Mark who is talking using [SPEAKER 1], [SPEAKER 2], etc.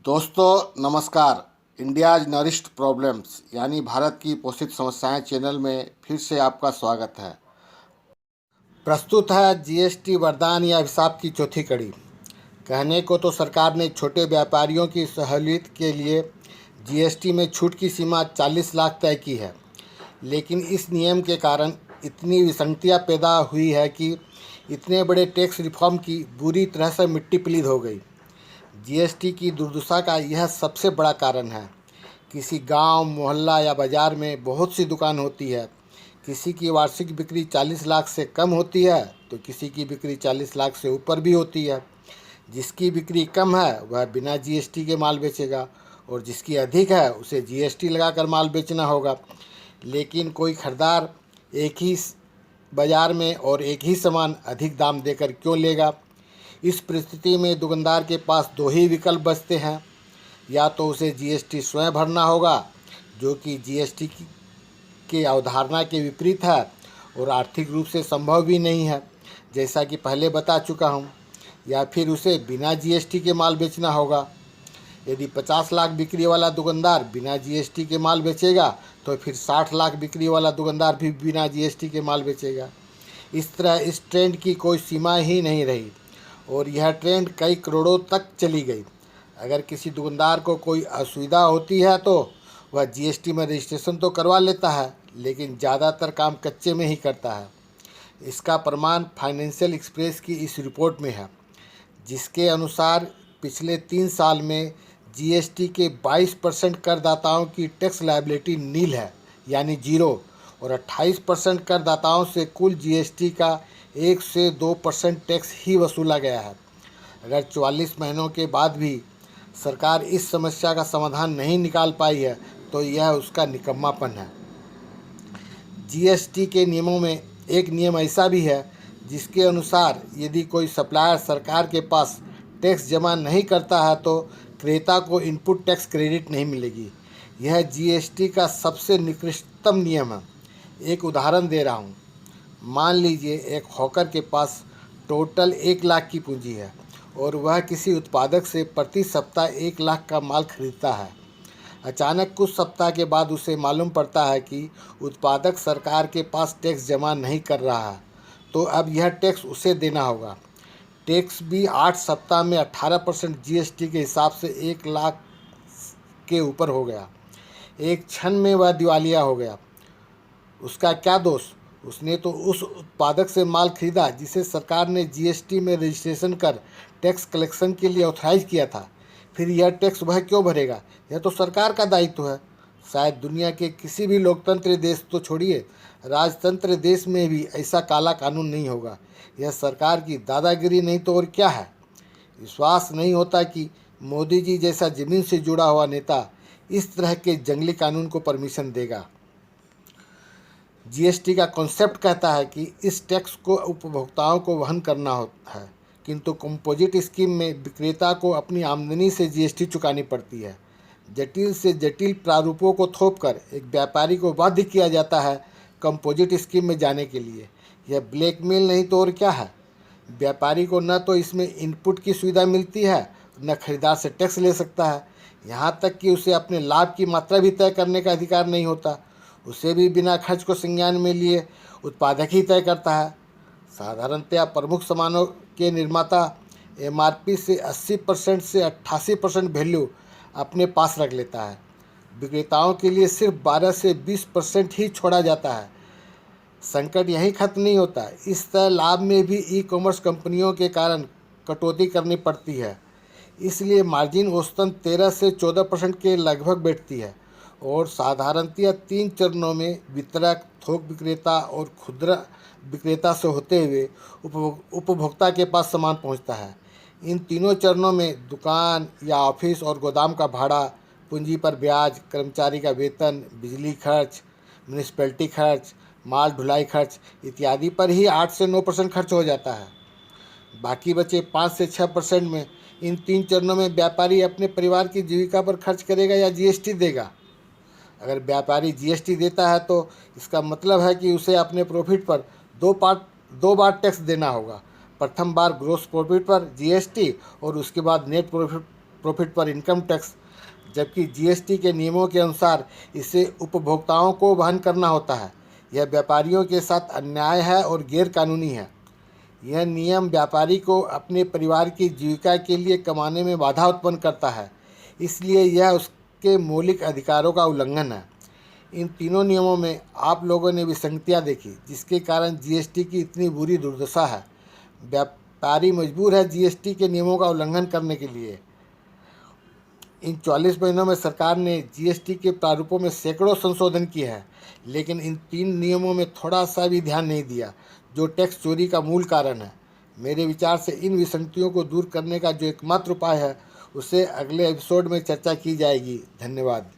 [SPEAKER 1] दोस्तों नमस्कार। India's nourished problems यानी भारत की पोषित समस्याएं चैनल में फिर से आपका स्वागत है। प्रस्तुत है जीएसटी वरदान या अभिशाप की चौथी कड़ी। कहने को तो सरकार ने छोटे व्यापारियों की सहूलियत के लिए जीएसटी में छूट की सीमा 40 लाख तय की है, लेकिन इस नियम के कारण इतनी विसंगतियाँ पैदा हुई है कि इतने बड़े टैक्स रिफॉर्म की बुरी तरह से मिट्टी पलीद हो गई। जीएसटी की दुर्दशा का यह सबसे बड़ा कारण है। किसी गांव, मोहल्ला या बाज़ार में बहुत सी दुकान होती है। किसी की वार्षिक बिक्री 40 लाख से कम होती है तो किसी की बिक्री 40 लाख से ऊपर भी होती है। जिसकी बिक्री कम है वह बिना जीएसटी के माल बेचेगा और जिसकी अधिक है उसे जीएसटी लगाकर माल बेचना होगा। लेकिन कोई खरीदार एक ही बाज़ार में और एक ही सामान अधिक दाम देकर क्यों लेगा? इस परिस्थिति में दुकानदार के पास दो ही विकल्प बचते हैं। या तो उसे जीएसटी स्वयं भरना होगा, जो कि जीएसटी की अवधारणा के विपरीत है और आर्थिक रूप से संभव भी नहीं है, जैसा कि पहले बता चुका हूँ। या फिर उसे बिना जीएसटी के माल बेचना होगा। यदि 50 लाख बिक्री वाला दुकानदार बिना जीएसटी के माल बेचेगा तो फिर 60 लाख बिक्री वाला दुकानदार भी बिना जीएसटी के माल बेचेगा। इस तरह इस ट्रेंड की कोई सीमा ही नहीं रही और यह ट्रेंड कई करोड़ों तक चली गई। अगर किसी दुकानदार को कोई असुविधा होती है तो वह जीएसटी में रजिस्ट्रेशन तो करवा लेता है, लेकिन ज़्यादातर काम कच्चे में ही करता है। इसका प्रमाण फाइनेंशियल एक्सप्रेस की इस रिपोर्ट में है, जिसके अनुसार पिछले 3 साल में जीएसटी के 22% करदाताओं की टैक्स लायबिलिटी नील है, यानी जीरो, और 28% करदाताओं से कुल जीएसटी का 1 से 2% टैक्स ही वसूला गया है। अगर 44 महीनों के बाद भी सरकार इस समस्या का समाधान नहीं निकाल पाई है तो यह उसका निकम्मापन है। जीएसटी के नियमों में एक नियम ऐसा भी है जिसके अनुसार यदि कोई सप्लायर सरकार के पास टैक्स जमा नहीं करता है तो क्रेता को इनपुट टैक्स क्रेडिट नहीं मिलेगी। यह जीएसटी का सबसे निकृष्टतम नियम है। एक उदाहरण दे रहा हूँ। मान लीजिए एक हॉकर के पास टोटल 1 लाख की पूंजी है और वह किसी उत्पादक से प्रति सप्ताह 1 लाख का माल खरीदता है। अचानक कुछ सप्ताह के बाद उसे मालूम पड़ता है कि उत्पादक सरकार के पास टैक्स जमा नहीं कर रहा है, तो अब यह टैक्स उसे देना होगा। टैक्स भी 8 सप्ताह में 18% जीएसटी के हिसाब से 1 लाख के ऊपर हो गया। एक क्षण में वह दिवालिया हो गया। उसका क्या दोष? उसने तो उस उत्पादक से माल खरीदा जिसे सरकार ने जीएसटी में रजिस्ट्रेशन कर टैक्स कलेक्शन के लिए ऑथराइज किया था। फिर यह टैक्स वह क्यों भरेगा? यह तो सरकार का दायित्व है। शायद दुनिया के किसी भी लोकतंत्र देश तो छोड़िए, राजतंत्र देश में भी ऐसा काला कानून नहीं होगा। यह सरकार की दादागिरी नहीं तो और क्या है। विश्वास नहीं होता कि मोदी जी जैसा ज़मीन से जुड़ा हुआ नेता इस तरह के जंगली कानून को परमिशन देगा। जीएसटी का कॉन्सेप्ट कहता है कि इस टैक्स को उपभोक्ताओं को वहन करना होता है, किंतु कंपोजिट स्कीम में विक्रेता को अपनी आमदनी से जीएसटी चुकानी पड़ती है। जटिल से जटिल प्रारूपों को थोपकर एक व्यापारी को बाध्य किया जाता है कंपोजिट स्कीम में जाने के लिए। यह ब्लैकमेल नहीं तो और क्या है। व्यापारी को न तो इसमें इनपुट की सुविधा मिलती है, न खरीदार से टैक्स ले सकता है। यहाँ तक कि उसे अपने लाभ की मात्रा भी तय करने का अधिकार नहीं होता। उसे भी बिना खर्च को संज्ञान में लिए उत्पादक ही तय करता है। साधारणतया प्रमुख सामानों के निर्माता एमआरपी से 80% से 88% वैल्यू अपने पास रख लेता है। विक्रेताओं के लिए सिर्फ 12 से 20% ही छोड़ा जाता है। संकट यहीं खत्म नहीं होता। इस तरह लाभ में भी ई कॉमर्स कंपनियों के कारण कटौती करनी पड़ती है। इसलिए मार्जिन औसतन 13 से 14% के लगभग बैठती है और साधारणतया 3 चरणों में वितरक, थोक विक्रेता और खुदरा विक्रेता से होते हुए उपभोक्ता के पास सामान पहुंचता है। इन तीनों चरणों में दुकान या ऑफिस और गोदाम का भाड़ा, पूंजी पर ब्याज, कर्मचारी का वेतन, बिजली खर्च, म्यूनिसिपैलिटी खर्च, माल ढुलाई खर्च इत्यादि पर ही 8 से 9% खर्च हो जाता है। बाकी बचे 5 से 6% में इन 3 चरणों में व्यापारी अपने परिवार की जीविका पर खर्च करेगा या जीएसटी देगा। अगर व्यापारी जीएसटी देता है तो इसका मतलब है कि उसे अपने प्रॉफिट पर दो बार टैक्स देना होगा। प्रथम बार ग्रोस प्रॉफिट पर जीएसटी और उसके बाद नेट प्रॉफिट पर इनकम टैक्स, जबकि जीएसटी के नियमों के अनुसार इसे उपभोक्ताओं को वहन करना होता है। यह व्यापारियों के साथ अन्याय है और गैरकानूनी है। यह नियम व्यापारी को अपने परिवार की जीविका के लिए कमाने में बाधा उत्पन्न करता है, इसलिए यह उसके मौलिक अधिकारों का उल्लंघन है। इन तीनों नियमों में आप लोगों ने विसंगतियाँ देखी, जिसके कारण जीएसटी की इतनी बुरी दुर्दशा है। व्यापारी मजबूर है जीएसटी के नियमों का उल्लंघन करने के लिए। इन 44 महीनों में सरकार ने जीएसटी के प्रारूपों में सैकड़ों संशोधन किए हैं, लेकिन इन 3 नियमों में थोड़ा सा भी ध्यान नहीं दिया, जो टैक्स चोरी का मूल कारण है। मेरे विचार से इन विसंगतियों को दूर करने का जो एकमात्र उपाय है, उसे अगले एपिसोड में चर्चा की जाएगी। धन्यवाद।